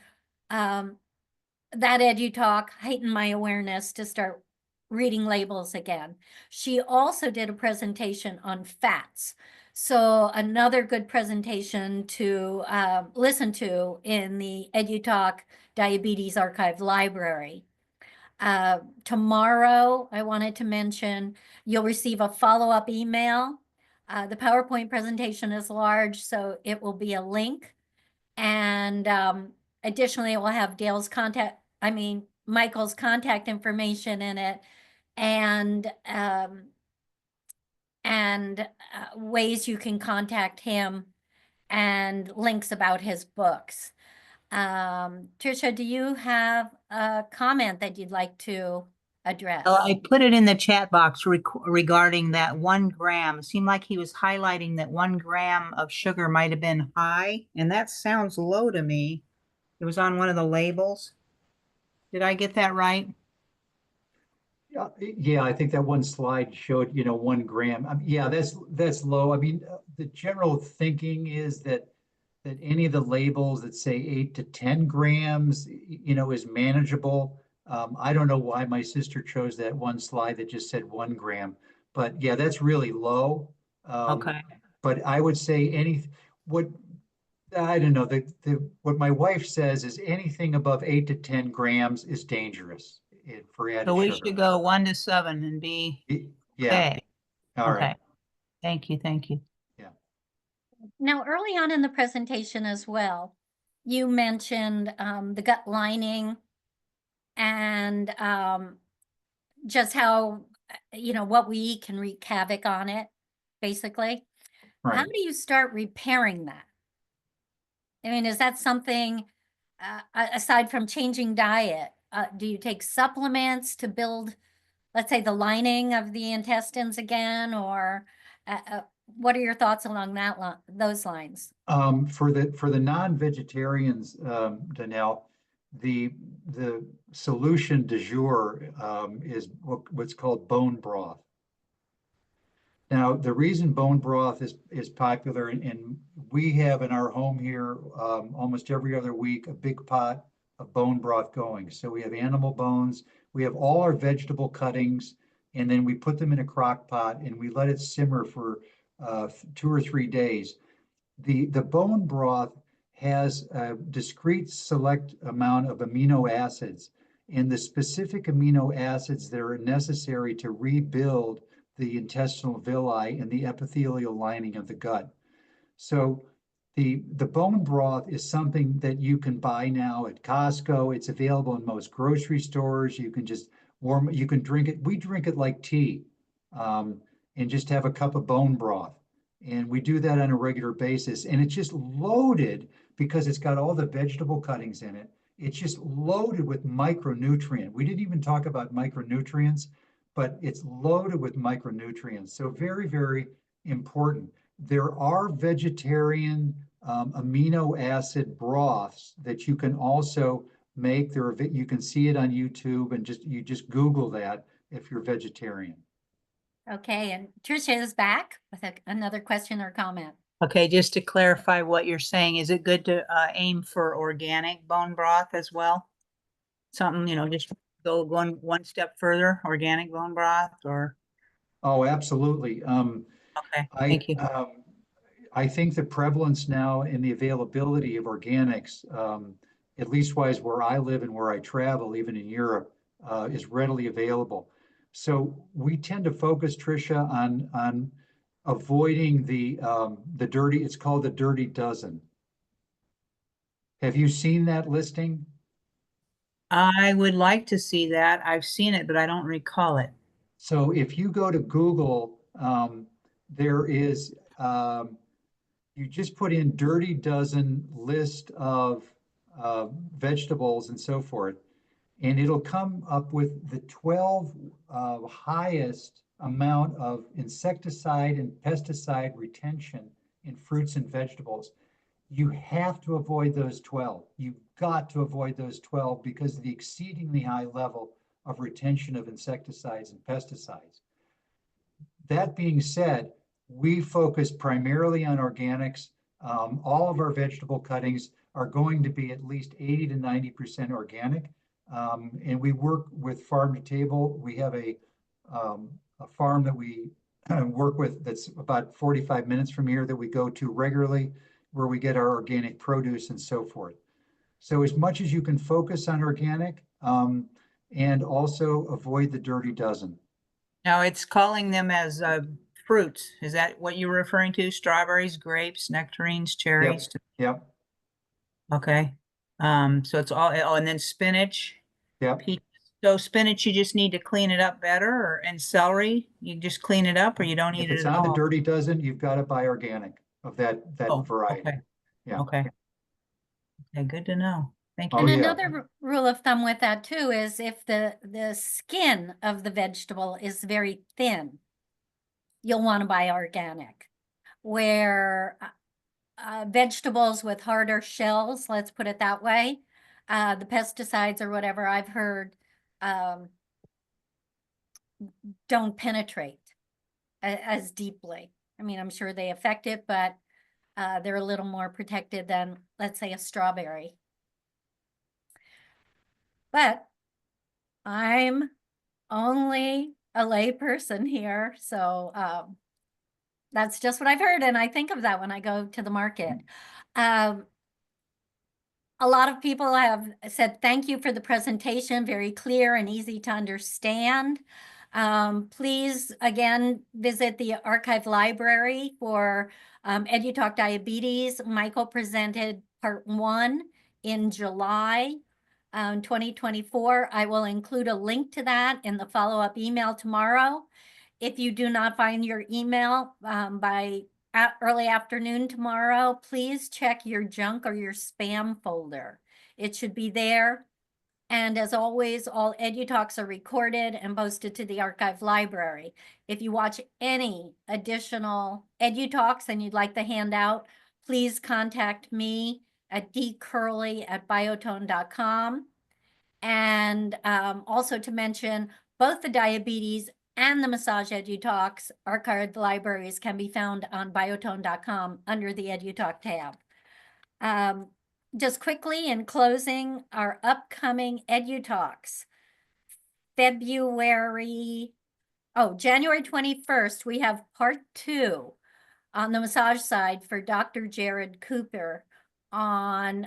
that EduTalk heightened my awareness to start reading labels again. She also did a presentation on fats. So another good presentation to listen to in the EduTalk Diabetes Archive Library. Tomorrow, I wanted to mention, you'll receive a follow-up email. The PowerPoint presentation is large, so it will be a link. And additionally, it will have Michael's contact information in it, and ways you can contact him, and links about his books. Tricia, do you have a comment that you'd like to address? Well, I put it in the chat box regarding that 1 gram. It seemed like he was highlighting that 1 gram of sugar might have been high, and that sounds low to me. It was on one of the labels. Did I get that right? Yeah, I think that one slide showed, 1 gram. Yeah, that's low. I mean, the general thinking is that any of the labels that say 8 to 10 grams, is manageable. I don't know why my sister chose that one slide that just said 1 gram, but yeah, that's really low. Okay. But I would say what I don't know, what my wife says is anything above 8 to 10 grams is dangerous for added So we sugar. should go 1 to 7 and be Yeah, okay. all right. Okay. Thank you. Thank you. Yeah. Now, early on in the presentation as well, you mentioned the gut lining, and just how, what we eat can wreak havoc on it, basically. How Right. do you start repairing that? I mean, is that something, aside from changing diet, do you take supplements to build, let's say, the lining of the intestines again, or what are your thoughts along those lines? For the non-vegetarians, Danelle, the solution du jour is what's called bone broth. Now, the reason bone broth is popular, and we have in our home here almost every other week a big pot of bone broth going. So we have animal bones, we have all our vegetable cuttings, and then we put them in a crock pot and we let it simmer for 2 or 3 days. The bone broth has a discrete select amount of amino acids, and the specific amino acids that are necessary to rebuild the intestinal villi and the epithelial lining of the gut. So the bone broth is something that you can buy now at Costco. It's available in most grocery stores. You can just you can drink it. We drink it like tea, and just have a cup of bone broth. And we do that on a regular basis. And it's just loaded because it's got all the vegetable cuttings in it. It's just loaded with micronutrient. We didn't even talk about micronutrients, but it's loaded with micronutrients. So very, very important. There are vegetarian amino acid broths that you can also make. You can see it on YouTube, and you just Google that if you're vegetarian. Okay, and Tricia is back with another question or comment. Okay, just to clarify what you're saying, is it good to aim for organic bone broth as well? Something, just go one step further, organic bone broth or, Oh, absolutely. okay, I, thank you. I think the prevalence now and the availability of organics, at least wise where I live and where I travel, even in Europe, is readily available. So we tend to focus, Tricia, on avoiding the dirty. It's called the dirty dozen. Have you seen that listing? I would like to see that. I've seen it, but I don't recall it. So if you go to Google, there is you just put in dirty dozen list of vegetables and so forth, and it'll come up with the 12 highest amount of insecticide and pesticide retention in fruits and vegetables. You have to avoid those 12. You've got to avoid those 12 because of the exceedingly high level of retention of insecticides and pesticides. That being said, we focus primarily on organics. All of our vegetable cuttings are going to be at least 80 to 90% organic. And we work with farm to table. We have a farm that we work with that's about 45 minutes from here that we go to regularly, where we get our organic produce and so forth. So as much as you can focus on organic, and also avoid the dirty dozen. Now it's calling them as fruits. Is that what you're referring to? Strawberries, grapes, nectarines, cherries? Yep, Okay. So it's all, oh, and then spinach, yep. peaches. So spinach, you just need to clean it up better, and celery, you just clean it up, or you don't If need it's it at on the all? dirty dozen, you've got to buy organic of that Oh, variety. okay, Yeah. okay. Okay, good to know. Thank Oh, you. And yeah. another rule of thumb with that too is if the skin of the vegetable is very thin, you'll want to buy organic. Where vegetables with harder shells, let's put it that way, the pesticides or whatever I've heard don't penetrate as deeply. I mean, I'm sure they affect it, but they're a little more protected than, let's say, a strawberry. But I'm only a lay person here, so that's just what I've heard, and I think of that when I go to the market. A lot of people have said thank you for the presentation, very clear and easy to understand. Please, again, visit the archive library for EduTalk Diabetes. Michael presented part 1 in July 2024. I will include a link to that in the follow-up email tomorrow. If you do not find your email by early afternoon tomorrow, please check your junk or your spam folder. It should be there. And as always, all EduTalks are recorded and posted to the archive library. If you watch any additional EduTalks and you'd like the handout, please contact me at dcurley@biotone.com. And also to mention, both the diabetes and the massage EduTalks archived libraries can be found on biotone.com under the EduTalk tab. Just quickly in closing, our upcoming EduTalks, January 21st, we have part 2 on the massage side for Dr. Jared Cooper on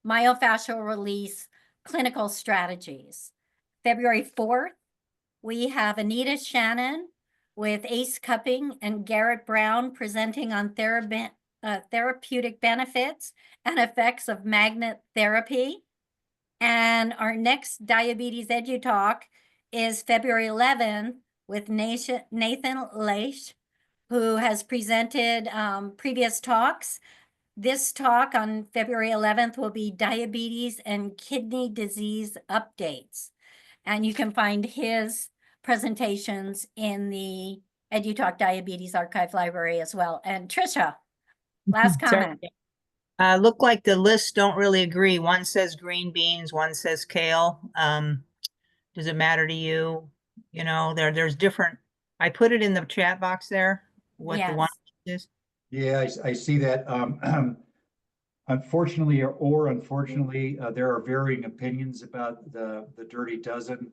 myofascial release clinical strategies. February 4th, we have Anita Shannon with Ace Cupping and Garrett Brown presenting on therapeutic benefits and effects of magnet therapy. And our next Diabetes EduTalk is February 11th with Nathan Leish, who has presented previous talks. This talk on February 11th will be diabetes and kidney disease updates. And you can find his presentations in the EduTalk Diabetes Archive Library as well. And Tricia, last comment. Look like the lists don't really agree. One says green beans, one says kale. Does it matter to you? There's different. I put it in the chat box there, what the one Yes. is. Yeah, I see that. Unfortunately, or unfortunately, there are varying opinions about the Dirty Dozen.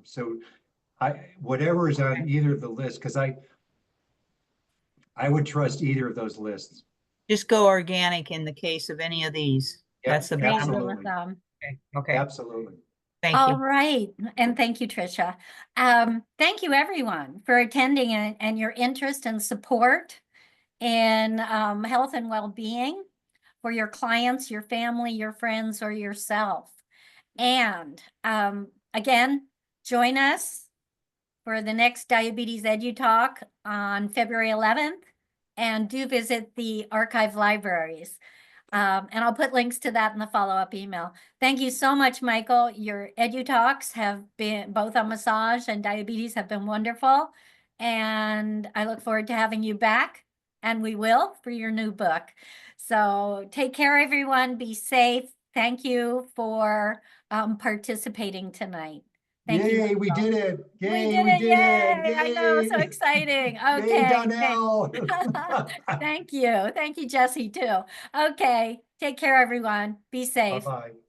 So whatever is on either of the lists, because I would trust either of those lists. Just go organic in the case of any of these. Yep, That's the Great best. rule of absolutely. thumb. Okay, Absolutely. thank All you. right. And thank you, Tricia. Thank you, everyone, for attending and your interest and support in health and well-being for your clients, your family, your friends, or yourself. And again, join us for the next Diabetes Edu Talk on February 11th. And do visit the archive libraries. And I'll put links to that in the follow-up email. Thank you so much, Michael. Your Edu Talks have been, both on massage and diabetes, have been wonderful. And I look forward to having you back, and we will, for your new book. So take care, everyone. Be safe. Thank you for participating tonight. Thank you. Yay, we did it. Yay, We did it. Yay. I know, so Yay. exciting. Yay, Okay. Donnell. Thank you. Thank you, Jesse, too. Okay. Take care, everyone. Be safe. Bye-bye.